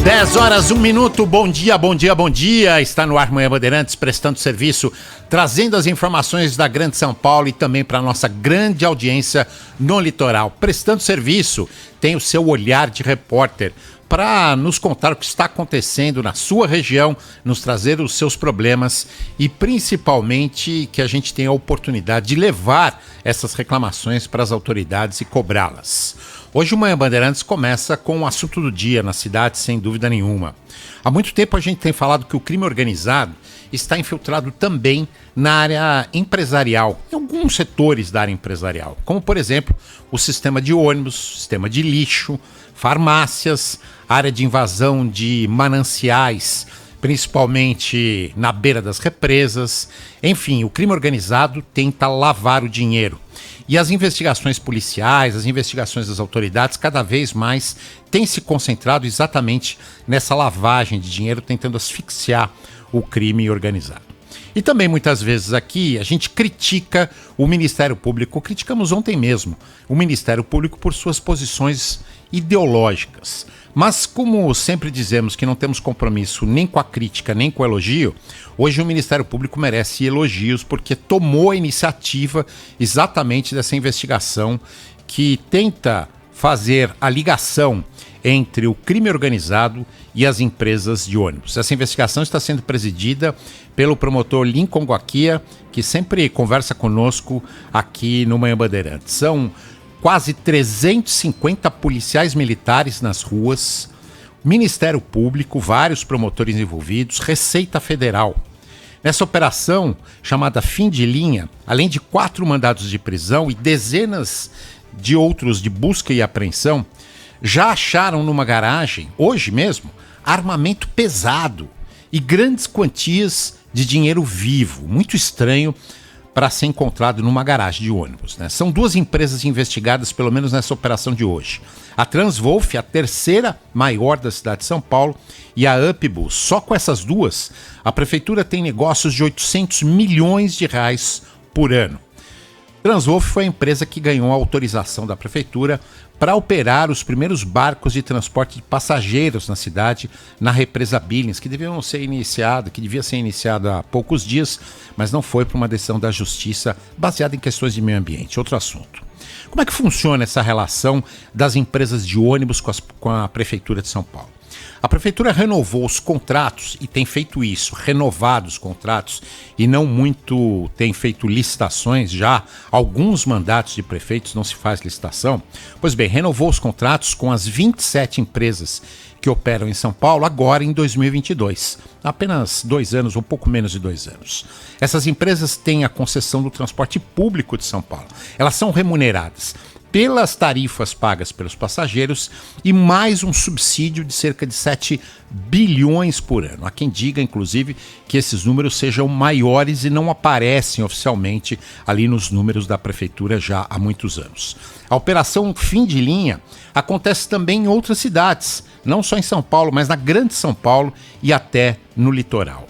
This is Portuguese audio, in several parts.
10 horas, 1 minuto, bom dia, bom dia, bom dia. Está no ar Manhã Bandeirantes, prestando serviço, trazendo as informações da Grande São Paulo e também para a nossa grande audiência no litoral. Prestando serviço, tem o seu olhar de repórter para nos contar o que está acontecendo na sua região, nos trazer os seus problemas e principalmente que a gente tenha a oportunidade de levar essas reclamações para as autoridades e cobrá-las. Hoje o Manhã Bandeirantes começa com o assunto do dia na cidade, sem dúvida nenhuma. Há muito tempo a gente tem falado que o crime organizado está infiltrado também na área empresarial, em alguns setores da área empresarial, como por exemplo o sistema de ônibus, sistema de lixo, farmácias, área de invasão de mananciais, principalmente na beira das represas. Enfim, o crime organizado tenta lavar o dinheiro. E as investigações policiais, as investigações das autoridades, cada vez mais têm se concentrado exatamente nessa lavagem de dinheiro, tentando asfixiar o crime organizado. E também muitas vezes aqui a gente critica o Ministério Público, criticamos ontem mesmo o Ministério Público por suas posições ideológicas. Mas como sempre dizemos que não temos compromisso nem com a crítica nem com o elogio, hoje o Ministério Público merece elogios porque tomou a iniciativa exatamente dessa investigação que tenta fazer a ligação entre o crime organizado e as empresas de ônibus. Essa investigação está sendo presidida pelo promotor Lincoln Guaquia, que sempre conversa conosco aqui no Manhã Bandeirantes. São quase 350 policiais militares nas ruas, Ministério Público, vários promotores envolvidos, Receita Federal. Nessa operação, chamada Fim de Linha, além de 4 mandados de prisão e dezenas de outros de busca e apreensão, já acharam numa garagem, hoje mesmo, armamento pesado e grandes quantias de dinheiro vivo, muito estranho para ser encontrado numa garagem de ônibus, né? São 2 empresas investigadas, pelo menos nessa operação de hoje. A Transwolf, a terceira maior da cidade de São Paulo, e a Upbus. Só com essas 2, a prefeitura tem negócios de 800 milhões de reais por ano. Transwolf foi a empresa que ganhou a autorização da prefeitura para operar os primeiros barcos de transporte de passageiros na cidade, na represa Billings, que devia ser iniciado há poucos dias, mas não foi por uma decisão da justiça baseada em questões de meio ambiente. Outro assunto. Como é que funciona essa relação das empresas de ônibus com a prefeitura de São Paulo? A prefeitura renovou os contratos e tem feito isso, renovado os contratos e não muito tem feito licitações, já alguns mandatos de prefeitos não se faz licitação. Pois bem, renovou os contratos com as 27 empresas que operam em São Paulo agora em 2022, apenas 2 anos, um pouco menos de 2 anos. Essas empresas têm a concessão do transporte público de São Paulo. Elas são remuneradas pelas tarifas pagas pelos passageiros e mais um subsídio de cerca de 7 bilhões por ano. Há quem diga, inclusive, que esses números sejam maiores e não aparecem oficialmente ali nos números da prefeitura já há muitos anos. A operação Fim de Linha acontece também em outras cidades, não só em São Paulo, mas na Grande São Paulo e até no litoral.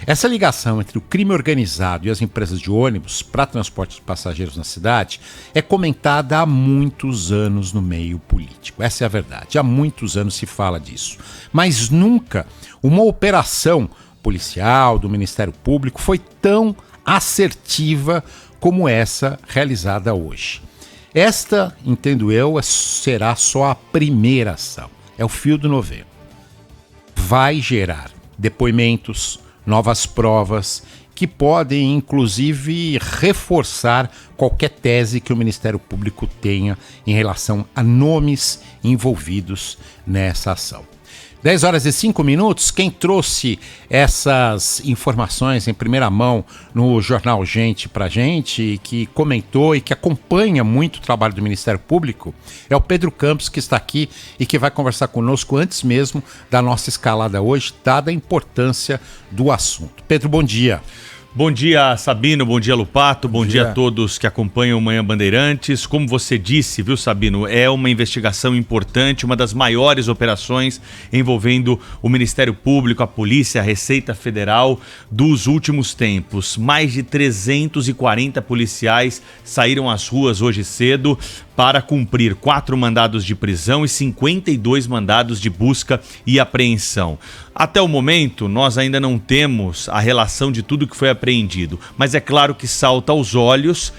Essa ligação entre o crime organizado e as empresas de ônibus para transporte de passageiros na cidade é comentada há muitos anos no meio político. Essa é a verdade. Há muitos anos se fala disso. Mas nunca uma operação policial do Ministério Público foi tão assertiva como essa realizada hoje. Esta, entendo eu, será só a primeira ação. É o fio do novelo. Vai gerar depoimentos, novas provas que podem, inclusive, reforçar qualquer tese que o Ministério Público tenha em relação a nomes envolvidos nessa ação. 10 horas e 5 minutos, quem trouxe essas informações em primeira mão no jornal Gente pra gente, que comentou e que acompanha muito o trabalho do Ministério Público, é o Pedro Campos, que está aqui e que vai conversar conosco antes mesmo da nossa escalada hoje, dada a importância do assunto. Pedro, bom dia. Bom dia, Sabino, bom dia, Lupato, bom dia a todos que acompanham o Manhã Bandeirantes. Como você disse, viu, Sabino, é uma investigação importante, uma das maiores operações envolvendo o Ministério Público, a Polícia, a Receita Federal dos últimos tempos. Mais de 340 policiais saíram às ruas hoje cedo para cumprir 4 mandados de prisão e 52 mandados de busca e apreensão. Até o momento, nós ainda não temos a relação de tudo que foi apreendido, mas é claro que salta aos olhos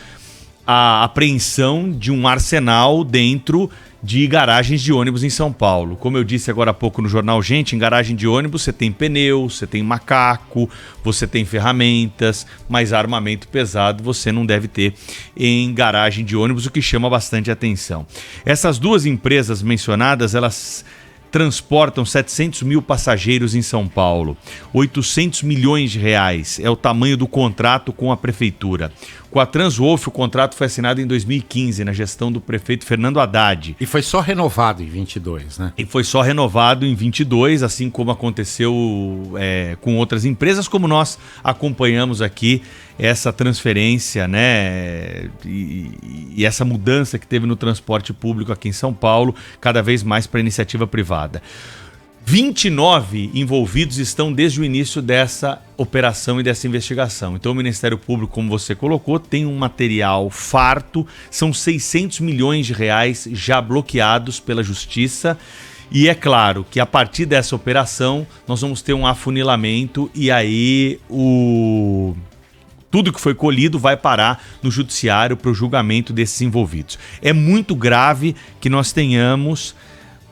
a apreensão de um arsenal dentro de garagens de ônibus em São Paulo. Como eu disse agora há pouco no jornal Gente, em garagem de ônibus você tem pneu, você tem macaco, você tem ferramentas, mas armamento pesado você não deve ter em garagem de ônibus, o que chama bastante atenção. Essas 2 empresas mencionadas, elas transportam 700 mil passageiros em São Paulo. 800 milhões de reais é o tamanho do contrato com a prefeitura. Com a Transwolf, o contrato foi assinado em 2015, na gestão do prefeito Fernando Haddad. E foi só renovado em 22, né? E foi só renovado em 22, assim como aconteceu com outras empresas, como nós acompanhamos aqui essa transferência, né, e essa mudança que teve no transporte público aqui em São Paulo, cada vez mais para a iniciativa privada. 29 envolvidos estão desde o início dessa operação e dessa investigação. Então o Ministério Público, como você colocou, tem um material farto, são 600 milhões de reais já bloqueados pela Justiça. E é claro que a partir dessa operação nós vamos ter um afunilamento e aí tudo que foi colhido vai parar no judiciário para o julgamento desses envolvidos. É muito grave que nós tenhamos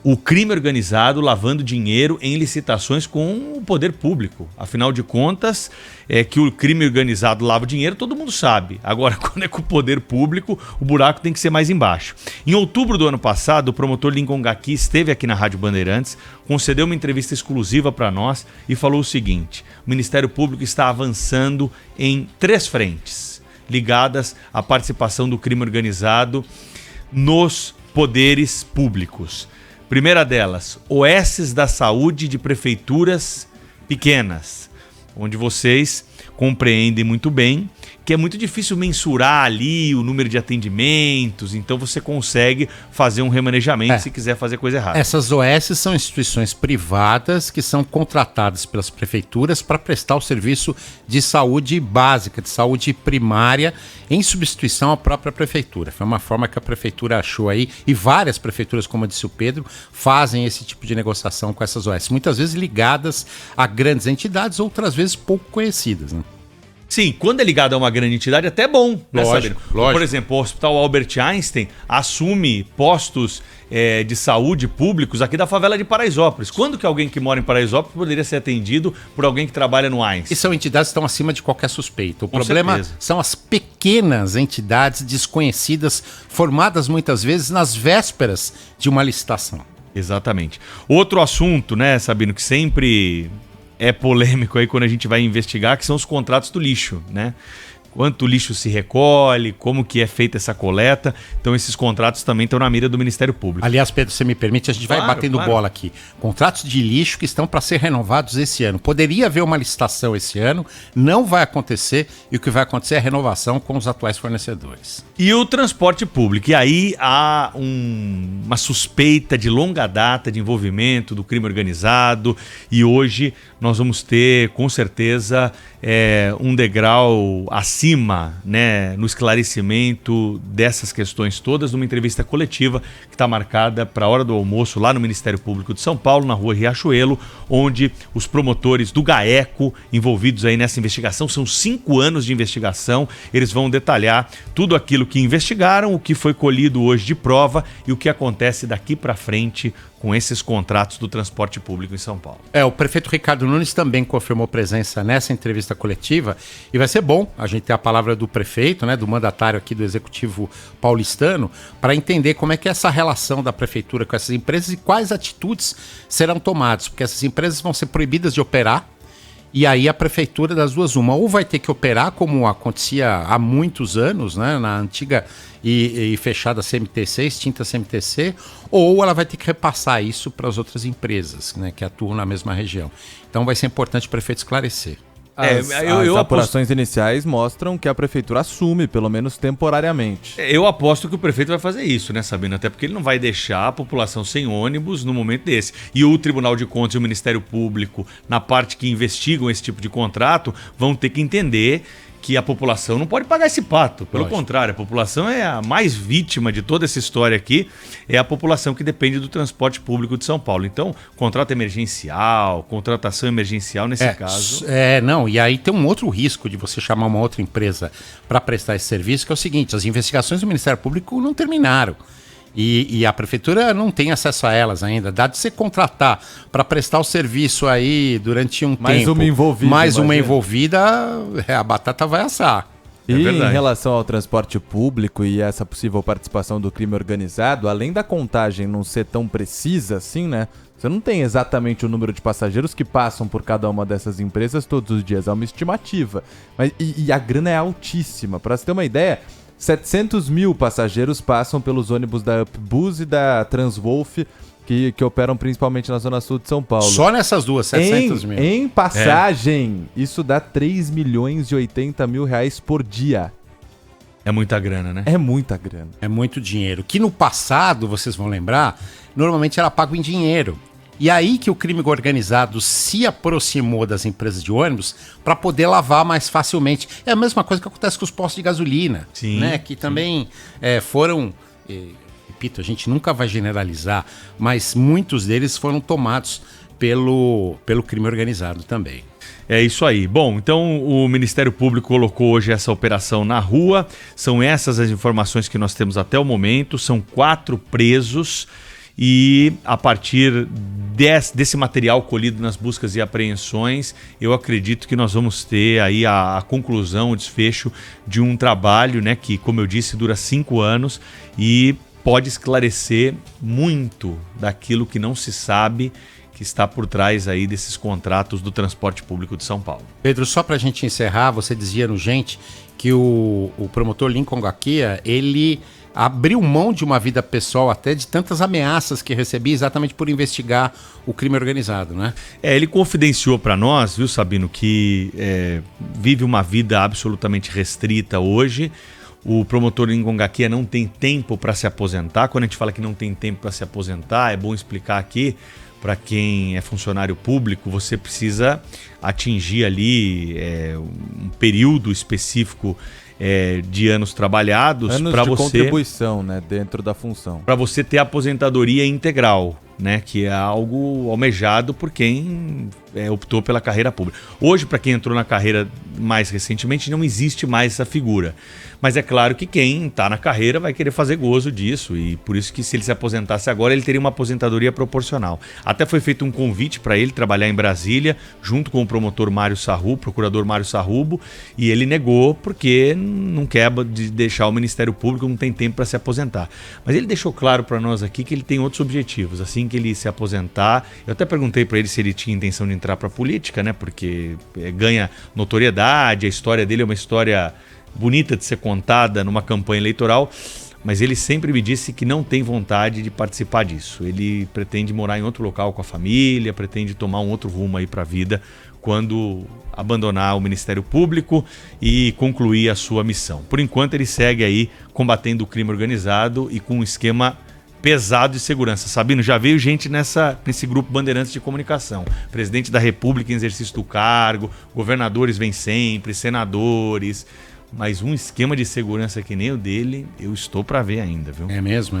o crime organizado lavando dinheiro em licitações com o poder público. Afinal de contas, é que o crime organizado lava dinheiro, todo mundo sabe. Agora, quando é com o poder público, o buraco tem que ser mais embaixo. Em outubro do ano passado, o promotor Lincoln Gaki esteve aqui na Rádio Bandeirantes, concedeu uma entrevista exclusiva para nós e falou o seguinte: o Ministério Público está avançando em 3 frentes ligadas à participação do crime organizado nos poderes públicos. Primeira delas, OSs da saúde de prefeituras pequenas, onde vocês compreendem muito bem que é muito difícil mensurar ali o número de atendimentos, então você consegue fazer um remanejamento se quiser fazer coisa errada. Essas OS são instituições privadas que são contratadas pelas prefeituras para prestar o serviço de saúde básica, de saúde primária, em substituição à própria prefeitura. Foi uma forma que a prefeitura achou aí, e várias prefeituras, como disse o Pedro, fazem esse tipo de negociação com essas OS, muitas vezes ligadas a grandes entidades, outras vezes pouco conhecidas, né? Sim, quando é ligado a uma grande entidade, até é bom, né, lógico. Por exemplo, o Hospital Albert Einstein assume postos de saúde públicos aqui da favela de Paraisópolis. Quando que alguém que mora em Paraisópolis poderia ser atendido por alguém que trabalha no Einstein? E são entidades que estão acima de qualquer suspeita. O problema são as pequenas entidades desconhecidas, formadas muitas vezes nas vésperas de uma licitação. Exatamente. Outro assunto, né, Sabino, que sempre é polêmico aí quando a gente vai investigar, que são os contratos do lixo, né? Quanto lixo se recolhe, como que é feita essa coleta. Então esses contratos também estão na mira do Ministério Público. Aliás, Pedro, você me permite, a gente vai batendo bola aqui. Contratos de lixo que estão para ser renovados esse ano. Poderia haver uma licitação esse ano, não vai acontecer, e o que vai acontecer é a renovação com os atuais fornecedores. E o transporte público. E aí há uma suspeita de longa data de envolvimento do crime organizado, e hoje nós vamos ter, com certeza, um degrau acima, né, no esclarecimento dessas questões todas, numa entrevista coletiva que está marcada para a hora do almoço lá no Ministério Público de São Paulo, na rua Riachuelo, onde os promotores do GAECO envolvidos aí nessa investigação, são 5 anos de investigação, eles vão detalhar tudo aquilo que investigaram, o que foi colhido hoje de prova e o que acontece daqui para frente com esses contratos do transporte público em São Paulo. O prefeito Ricardo Nunes também confirmou presença nessa entrevista coletiva e vai ser bom a gente ter a palavra do prefeito, né, do mandatário aqui do Executivo paulistano, para entender como é que é essa relação da prefeitura com essas empresas e quais atitudes serão tomadas, porque essas empresas vão ser proibidas de operar. E aí a prefeitura, das duas uma, ou vai ter que operar como acontecia há muitos anos, né, na antiga e fechada CMTC, extinta CMTC, ou ela vai ter que repassar isso para as outras empresas, né, que atuam na mesma região. Então vai ser importante o prefeito esclarecer. As apurações iniciais mostram que a prefeitura assume, pelo menos temporariamente. Eu aposto que o prefeito vai fazer isso, né, Sabino? Até porque ele não vai deixar a população sem ônibus no momento desse. E o Tribunal de Contas e o Ministério Público, na parte que investigam esse tipo de contrato, vão ter que entender que a população não pode pagar esse pato. Pelo contrário, a população é a mais vítima de toda essa história aqui, é a população que depende do transporte público de São Paulo. Então, contrato emergencial, contratação emergencial nesse caso. Não, e aí tem um outro risco de você chamar uma outra empresa para prestar esse serviço, que é o seguinte, as investigações do Ministério Público não terminaram. E a prefeitura não tem acesso a elas ainda. Dado de você contratar para prestar o serviço aí durante um mais tempo... Mais uma envolvida, a batata vai assar. E em relação ao transporte público e essa possível participação do crime organizado, além da contagem não ser tão precisa assim, né? Você não tem exatamente o número de passageiros que passam por cada uma dessas empresas todos os dias. É uma estimativa. E a grana é altíssima. Para você ter uma ideia... 700 mil passageiros passam pelos ônibus da UpBus e da Transwolf, que operam principalmente na zona sul de São Paulo. Só nessas duas, 700 mil. Em passagem, isso dá 3 milhões e 80 mil reais por dia. É muita grana, né? É muita grana. É muito dinheiro. Que no passado, vocês vão lembrar, normalmente era pago em dinheiro. E aí que o crime organizado se aproximou das empresas de ônibus para poder lavar mais facilmente. É a mesma coisa que acontece com os postos de gasolina, né? Que também foram... repito, a gente nunca vai generalizar, mas muitos deles foram tomados pelo crime organizado também. É isso aí. Bom, então o Ministério Público colocou hoje essa operação na rua. São essas as informações que nós temos até o momento. São 4 presos. E a partir desse material colhido nas buscas e apreensões, eu acredito que nós vamos ter aí a conclusão, o desfecho de um trabalho, né, que, como eu disse, dura 5 anos e pode esclarecer muito daquilo que não se sabe que está por trás aí desses contratos do transporte público de São Paulo. Pedro, só para a gente encerrar, você dizia no Gente que o promotor Lincoln Gakia, ele abriu mão de uma vida pessoal até de tantas ameaças que recebia exatamente por investigar o crime organizado, né? Ele confidenciou para nós, viu, Sabino, que vive uma vida absolutamente restrita hoje. O promotor Lincoln Gakia não tem tempo para se aposentar. Quando a gente fala que não tem tempo para se aposentar, é bom explicar aqui, para quem é funcionário público, você precisa atingir ali um período específico de anos trabalhados para você contribuição, né, dentro da função. Para você ter aposentadoria integral, né, que é algo almejado por quem optou pela carreira pública. Hoje, para quem entrou na carreira mais recentemente, não existe mais essa figura. Mas é claro que quem está na carreira vai querer fazer gozo disso, e por isso que se ele se aposentasse agora, ele teria uma aposentadoria proporcional. Até foi feito um convite para ele trabalhar em Brasília, junto com o promotor Mário Sarrubo, procurador Mário Sarrubo, e ele negou porque não quer deixar o Ministério Público, não tem tempo para se aposentar. Mas ele deixou claro para nós aqui que ele tem outros objetivos. Assim que ele se aposentar, eu até perguntei para ele se ele tinha intenção de entrar para a política, né? Porque ganha notoriedade, a história dele é uma história bonita de ser contada numa campanha eleitoral, mas ele sempre me disse que não tem vontade de participar disso. Ele pretende morar em outro local com a família, pretende tomar um outro rumo aí para a vida quando abandonar o Ministério Público e concluir a sua missão. Por enquanto ele segue aí combatendo o crime organizado e com um esquema pesado de segurança. Sabino, já veio gente nesse grupo Bandeirantes de Comunicação. Presidente da República em exercício do cargo, governadores vêm sempre, senadores... Mas um esquema de segurança que nem o dele, eu estou para ver ainda, viu? É mesmo?